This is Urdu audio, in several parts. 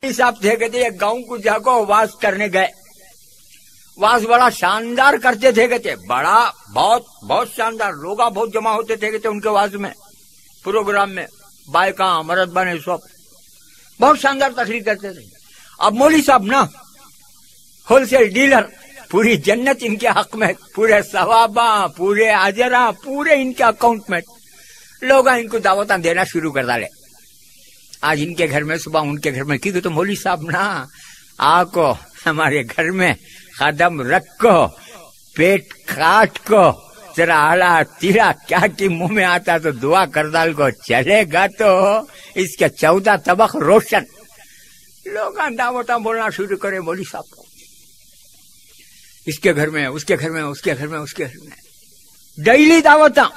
صاحب تھے کہتے ایک گاؤں کو جا کو واز کرنے گئے. واز بڑا شاندار کرتے تھے کہتے, بڑا بہت شاندار, لوگ بہت جمع ہوتے تھے کہتے ان کے واز میں, پروگرام میں, بائکاں مرد بنے سب بہت شاندار تقریر کرتے تھے. اب مولوی صاحب نا ہول سیل ڈیلر, پوری جنت ان کے حق میں, پورے ثواباں, پورے اجراں, پورے ان کے اکاؤنٹ میں. لوگ ان کو دعوتاں دینا شروع کر ڈالے. آج ان کے گھر میں, صبح ان کے گھر میں, کیونکہ تو مولوی صاحب نا آ کو ہمارے گھر میں قدم رکھ کو, پیٹ کاٹ کو, ذرا آلہ تیرا کیا کی منہ میں آتا تو دعا کر ڈال کو, چلے گا تو اس کے 14 طبق روشن. لوگ دعوتاں بولنا شروع کرے مولوی صاحب کو, اس کے گھر میں, اس کے گھر میں, اس کے گھر میں, اس کے گھر میں, ڈیلی دعوتاں.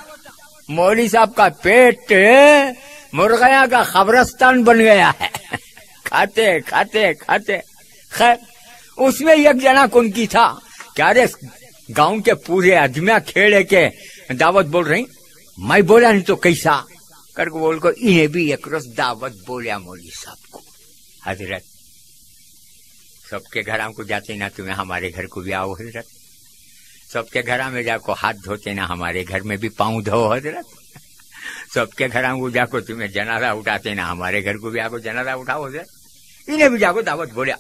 مولوی صاحب کا پیٹ مرغیاں کا قبرستان بن گیا ہے, کھاتے کھاتے کھاتے. خیر اس میں ایک جنا کون کی تھا, کیا رے گاؤں کے پورے آدمیاں کھیڑے کے دعوت بول رہی, میں بولا نہیں تو کیسا کر کو بول کو انہیں بھی ایک روز دعوت بولیا مولوی صاحب کو. حضرت سب کے گھر کو جاتے نا, تمہیں ہمارے گھر کو بھی آؤ حضرت. سب کے گھر میں جا کو ہاتھ دھوتے نا, ہمارے گھر میں بھی پاؤں دھو حضرت. سب کے گھر کو جا کو تمہیں جنازہ اٹھاتے نا, ہمارے گھر کو بھی آ کو جنازہ اٹھاؤ حضرت. انہیں بھی جا کو دعوت بولیا.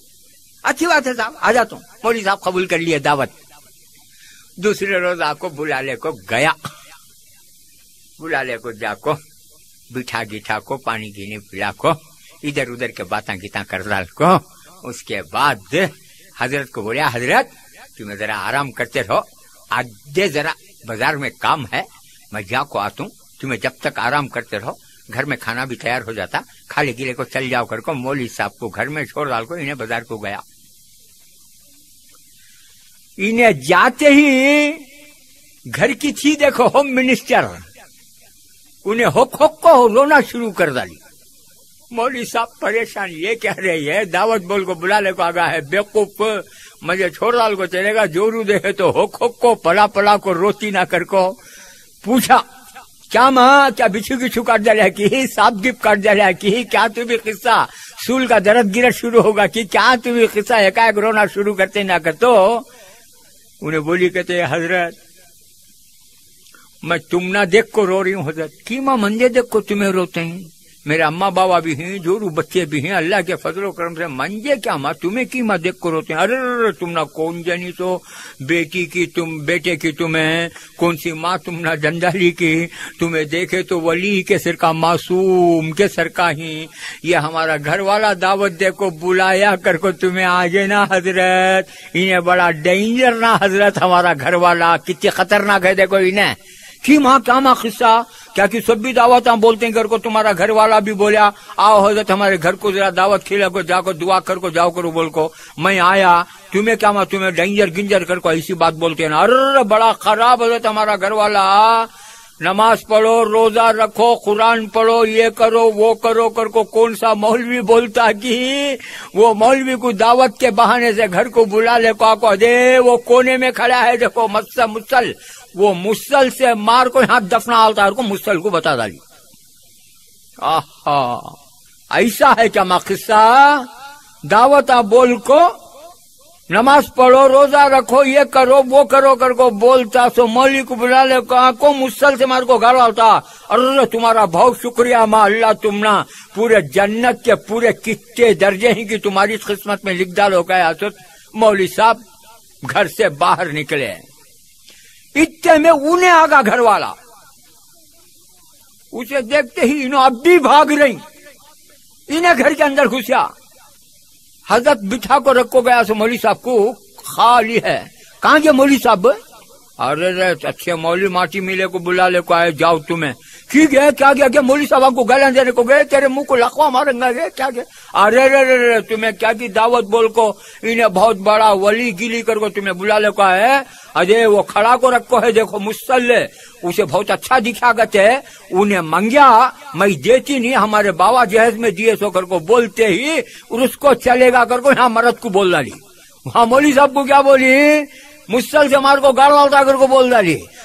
اچھی بات ہے صاحب, آ جاتا ہوں. مولوی صاحب قبول کر لیے دعوت. دوسرے روز آپ کو بلا لے کو گیا, بلا لے کو جا کو بٹھا گٹھا کو, پانی گینے پلا کو, ادھر ادھر کے باتیں گیتاں کر ڈال کو. اس کے بعد حضرت کو بولیا, حضرت تمہیں ذرا آرام کرتے رہو, آج دے ذرا بازار میں کام ہے, میں جا کو آتا ہوں, تمہیں جب تک آرام کرتے رہو, گھر میں کھانا بھی تیار ہو جاتا, کھالے گیلے کو چل جاؤ کر کو. مولوی صاحب کو گھر میں چھوڑ ڈال کو, انہیں بازار کو گیا. انہیں جاتے ہی گھر کی تھی دیکھو ہوم منسٹر, انہیں ہوک ہوک کو رونا شروع کر ڈالی. مولوی صاحب پریشان, یہ کہہ رہی ہے دعوت بول کو بلا لے کو آگا ہے, بیوقوف, مجھے چھوڑ ڈال کو چلے گا, جورو دے تو ہوک ہوک کو پلا پلا کو روتی نہ کر کو. پوچھا کیا ماں, کیا بچھو گچھو کاٹ ڈالا کی, سانپ گپ کاٹ ڈالا کی, کیا تو بھی قصہ, سول کا درد گرت شروع ہوگا کی, کیا تو بھی قصہ, ایک رونا شروع کرتے نہ کر تو. انہیں بولی کہتے حضرت میں تم نہ دیکھ کو رو رہی ہوں حضرت, کی ماں منجے دیکھ کو تمہیں روتے ہیں, میرے اماں بابا بھی ہیں, جورو بچے بھی ہیں, اللہ کے فضل و کرم سے منجے کیا ماں, تمہیں کی ماں دیکھ کو روتے ہیں. ارے تم نہ کون جانی تو بیٹی کی, تم بیٹے کی تمہیں کون سی ماں, تم نہ جنجالی کی, تمہیں دیکھے تو ولی کے سر کا, معصوم کے سر کا ہی. یہ ہمارا گھر والا دعوت دے کو بلایا کر کو تمہیں آگے نا حضرت, انہیں بڑا ڈینجر نا حضرت, ہمارا گھر والا کتنی خطرناک ہے دیکھو انہیں. کی ماں کیا ماں قصہ, کیا کہ سب بھی دعوت بولتے ہیں گھر کو, تمہارا گھر والا بھی بولیا آؤ حضرت ہمارے گھر کو ذرا دعوت کھلا کو, جا کو دعا کر کو جاؤ کرو بول کو. میں آیا, تمہیں کیا ماں, تمہیں ڈینجر گنجر کر کو ایسی بات بولتے ہیں نا. ارے بڑا خراب حضرت ہمارا گھر والا, نماز پڑھو, روزہ رکھو, قرآن پڑھو, یہ کرو وہ کرو کر کو. کون سا مولوی بولتا کہ وہ مولوی کو دعوت کے بہانے سے گھر کو بلا لے کو دے, وہ کونے میں کھڑا ہے دیکھو مسل, وہ مسل سے مار کو یہاں دفنا آتا ہے, کو مسل کو بتا ڈالی. ایسا ہے کیا ماں قصہ, دعوت بول کو نماز پڑھو, روزہ رکھو, یہ کرو وہ کرو کر کو بولتا, سو مولوی کو بلا لے کو مسل سے مار کو گھر آتا. ارے تمہارا بہت شکریہ ماں, اللہ تم نا پورے جنت کے پورے کتنے درجے ہی کی تمہاری قسمت میں لکھ ڈال ہو گیا. مولوی صاحب گھر سے باہر نکلے, اتنے میں انہیں آگا گھر والا, اسے دیکھتے ہی انہوں اب بھی بھاگ رہی, انہیں گھر کے اندر گھسیا. حضرت بٹھا کو رکھو گیا سو مولوی صاحب کو خالی ہے. کہاں گئے مولوی صاحب, ارے اچھے مولوی ماٹی میلے کو بلا لے کو آئے, جاؤ تمہیں کی گئے, کیا گیا کہ مولوی صاحب کو گلے دینے کو گئے, تیرے منہ کو لقوا مارنگا گئے, کیا گئے. ارے تمہیں کیا کی دعوت بول کو, انہیں بہت بڑا ولی گیلی کر کو تمہیں بلا لے کو آئے. اجے وہ کھڑا کو رکھو ہے دیکھو مسلح, اسے بہت اچھا دکھا گتے, انہیں منگیا, میں دیتی نہیں, ہمارے بابا جہیز میں دیے سو کر کو بولتے ہی اس کو چلے گا کر کو یہاں مرد کو بول ڈالی. وہاں مولوی صاحب کو کیا بولی, مسل سے مار کو گاڑ والتا کر کو بول ڈالی.